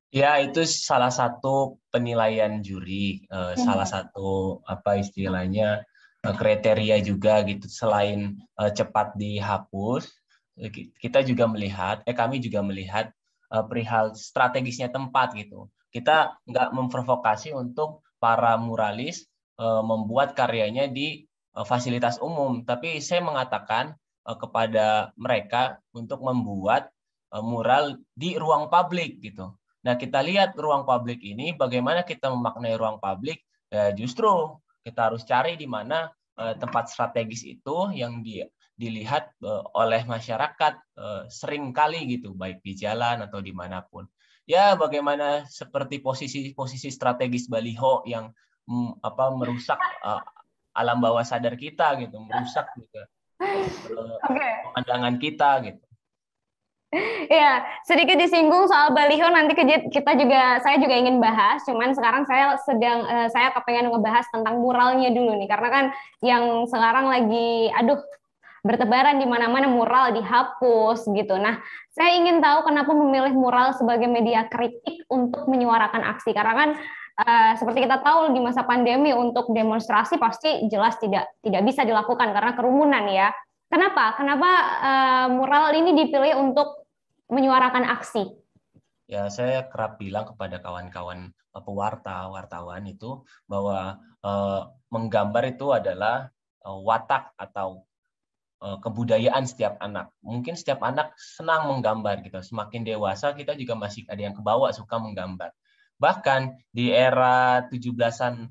Ya, itu salah satu penilaian juri, salah Mhm. satu apa istilahnya kriteria juga gitu. Selain cepat dihapus, kita juga melihat, kami juga melihat perihal strategisnya tempat gitu. Kita nggak memprovokasi untuk para muralis membuat karyanya di fasilitas umum, tapi saya mengatakan kepada mereka untuk membuat mural di ruang publik gitu. Nah, kita lihat ruang publik ini, bagaimana kita memaknai ruang publik, ya justru kita harus cari di mana tempat strategis itu yang dilihat oleh masyarakat sering kali gitu, baik di jalan atau dimanapun. Ya, bagaimana seperti posisi-posisi strategis baliho yang merusak alam bawah sadar kita gitu, merusak juga Oke. pemandangan kita gitu. Ya, sedikit disinggung soal baliho nanti kita juga saya juga ingin bahas, cuman sekarang saya kepengen ngebahas tentang muralnya dulu nih karena kan yang sekarang lagi aduh bertebaran di mana-mana mural dihapus gitu. Nah, saya ingin tahu kenapa memilih mural sebagai media kritik untuk menyuarakan aksi karena kan seperti kita tahu di masa pandemi untuk demonstrasi pasti jelas tidak bisa dilakukan karena kerumunan ya. Kenapa? Kenapa mural ini dipilih untuk menyuarakan aksi? Ya, saya kerap bilang kepada kawan-kawan wartawan itu bahwa eh, menggambar itu adalah watak atau kebudayaan setiap anak. Mungkin setiap anak senang menggambar gitu. Semakin dewasa kita juga masih ada yang kebawa suka menggambar. Bahkan di era 17-an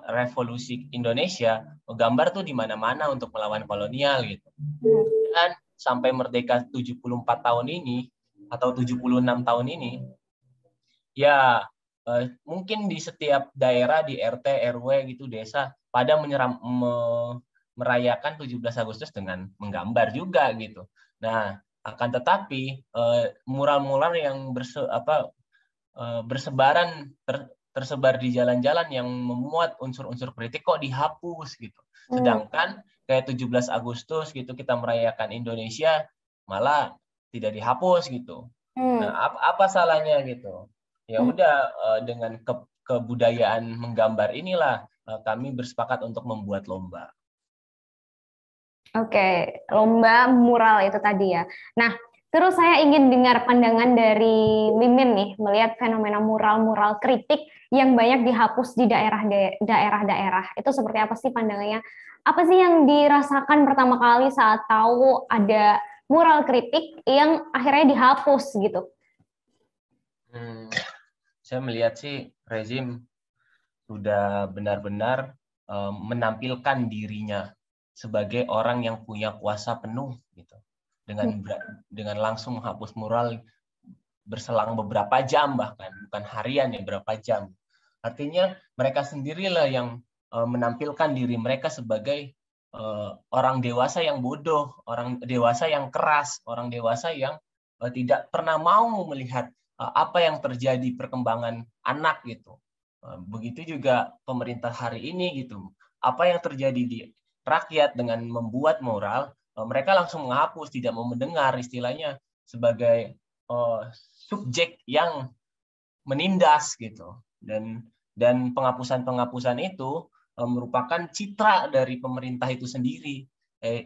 revolusi Indonesia, gambar tuh di mana-mana untuk melawan kolonial gitu. Dan sampai merdeka 74 tahun ini atau 76 tahun ini, ya mungkin di setiap daerah di RT RW gitu desa pada merayakan 17 Agustus dengan menggambar juga gitu. Nah, akan tetapi mural-mural yang bersebaran tersebar di jalan-jalan yang memuat unsur-unsur kritik kok dihapus gitu. Hmm. Sedangkan kayak 17 Agustus gitu kita merayakan Indonesia malah tidak dihapus gitu. Nah, Hmm. apa salahnya gitu? Ya Hmm. udah dengan kebudayaan menggambar inilah kami bersepakat untuk membuat lomba. Oke, lomba mural itu tadi ya. Nah, terus saya ingin dengar pandangan dari Mimin nih, melihat fenomena mural-mural kritik yang banyak dihapus di daerah-daerah. Itu seperti apa sih pandangannya? Apa sih yang dirasakan pertama kali saat tahu ada mural kritik yang akhirnya dihapus gitu? Hmm, saya melihat sih rezim sudah benar-benar menampilkan dirinya sebagai orang yang punya kuasa penuh gitu. Dengan langsung menghapus mural berselang beberapa jam bahkan bukan harian ya berapa jam. Artinya mereka sendirilah yang menampilkan diri mereka sebagai orang dewasa yang bodoh, orang dewasa yang keras, orang dewasa yang tidak pernah mau melihat apa yang terjadi perkembangan anak gitu. Begitu juga pemerintah hari ini gitu. Apa yang terjadi di rakyat dengan membuat moral, mereka langsung menghapus, tidak mau mendengar istilahnya sebagai subjek yang menindas gitu. Dan penghapusan-penghapusan itu merupakan citra dari pemerintah itu sendiri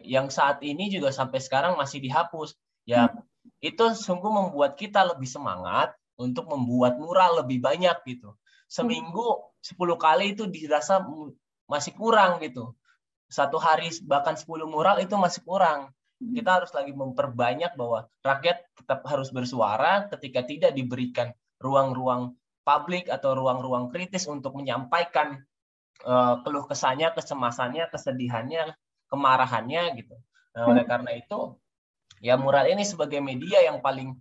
yang saat ini juga sampai sekarang masih dihapus. Ya, itu sungguh membuat kita lebih semangat untuk membuat mural lebih banyak gitu. Seminggu 10 kali itu dirasa masih kurang gitu. Satu hari bahkan 10 mural itu masih kurang. Kita harus lagi memperbanyak bahwa rakyat tetap harus bersuara ketika tidak diberikan ruang-ruang publik atau ruang-ruang kritis untuk menyampaikan keluh kesahnya, kecemasannya, kesedihannya, kemarahannya gitu. Nah, oleh karena itu, ya mural ini sebagai media yang paling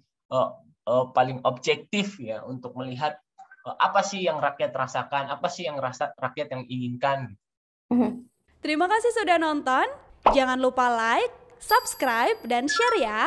objektif ya untuk melihat apa sih yang rakyat rasakan, apa sih yang rakyat yang inginkan. Terima kasih sudah nonton. Jangan lupa like, subscribe, dan share ya.